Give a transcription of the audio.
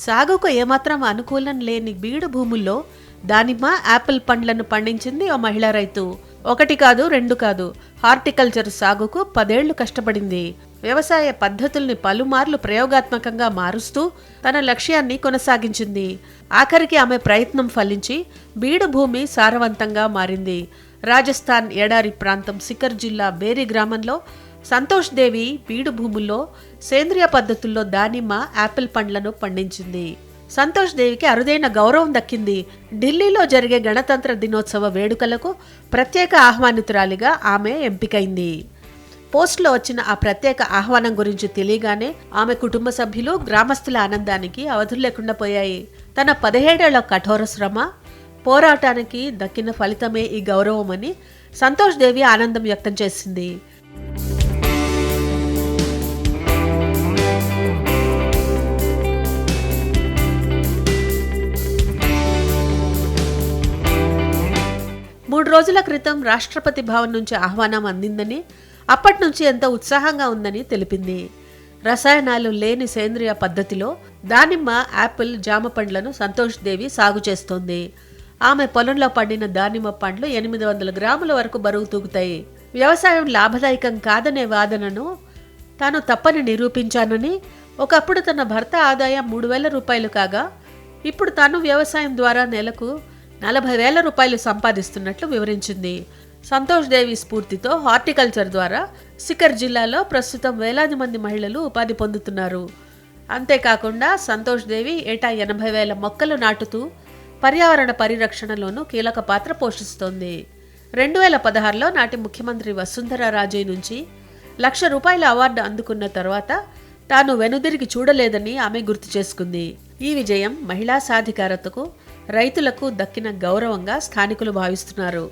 సాగుకు ఏమాత్రం అనుకూలం లేని బీడు భూముల్లో దానిమ్మ, యాపిల్ పండ్లను పండించింది ఓ మహిళా రైతు. ఒకటి కాదు, రెండు కాదు, హార్టికల్చర్ సాగుకు 10 ఏళ్లు కష్టపడింది. వ్యవసాయ పద్ధతుల్ని పలుమార్లు ప్రయోగాత్మకంగా మారుస్తూ తన లక్ష్యాన్ని కొనసాగించింది. ఆఖరికి ఆమె ప్రయత్నం ఫలించి బీడు భూమి సారవంతంగా మారింది. రాజస్థాన్ ఎడారి ప్రాంతం సికర్ జిల్లా బేరి గ్రామంలో సంతోష్ దేవి బీడు భూముల్లో సేంద్రియ పద్ధతుల్లో దానిమ్మ, యాపిల్ పండ్లను పండించింది. సంతోష్ దేవికి అరుదైన గౌరవం దక్కింది. ఢిల్లీలో జరిగే గణతంత్ర దినోత్సవ వేడుకలకు ప్రత్యేక ఆహ్వానితురాలిగా ఆమె ఎంపికైంది. పోస్టులో వచ్చిన ఆ ప్రత్యేక ఆహ్వానం గురించి తెలియగానే ఆమె కుటుంబ సభ్యులు, గ్రామస్తుల ఆనందానికి అవధులు లేకుండా పోయాయి. తన 17 ఏళ్ల కఠోర శ్రమ, పోరాటానికి దక్కిన ఫలితమే ఈ గౌరవమని సంతోష్ దేవి ఆనందం వ్యక్తం చేసింది. మూడు రోజుల క్రితం రాష్ట్రపతి భవన్ నుంచి ఆహ్వానం అందిందని, అప్పటి నుంచి ఎంతో ఉత్సాహంగా ఉందని తెలిపింది. రసాయనాలు లేని సేంద్రియ పద్ధతిలో దానిమ్మ, యాపిల్, జామ పండ్లను సంతోష్ దేవి సాగు చేస్తోంది. ఆమె పొలంలో పండిన దానిమ్మ పండ్లు 800 గ్రాముల వరకు బరువు తూగుతాయి. వ్యవసాయం లాభదాయకం కాదనే వాదనను తాను తప్పని నిరూపించానని, ఒకప్పుడు తన భర్త ఆదాయం 3,000 రూపాయలు కాగా ఇప్పుడు తాను వ్యవసాయం ద్వారా నెలకు 40,000 రూపాయలు సంపాదిస్తున్నట్లు వివరించింది. సంతోష్ దేవి స్ఫూర్తితో హార్టికల్చర్ ద్వారా సికర్ జిల్లాలో ప్రస్తుతం వేలాది మంది మహిళలు ఉపాధి పొందుతున్నారు. అంతేకాకుండా సంతోష్ దేవి ఏటా 80,000 మొక్కలు నాటుతూ పర్యావరణ పరిరక్షణలోనూ కీలక పాత్ర పోషిస్తోంది. 2016లో నాటి ముఖ్యమంత్రి వసుంధరా రాజే నుంచి ₹1,00,000 అవార్డు అందుకున్న తర్వాత తాను వెనుదిరిగి చూడలేదని ఆమె గుర్తు చేసుకుంది. ఈ విజయం మహిళా సాధికారతకు, రైతులకు దక్కిన గౌరవంగా స్థానికులు భావిస్తున్నారు.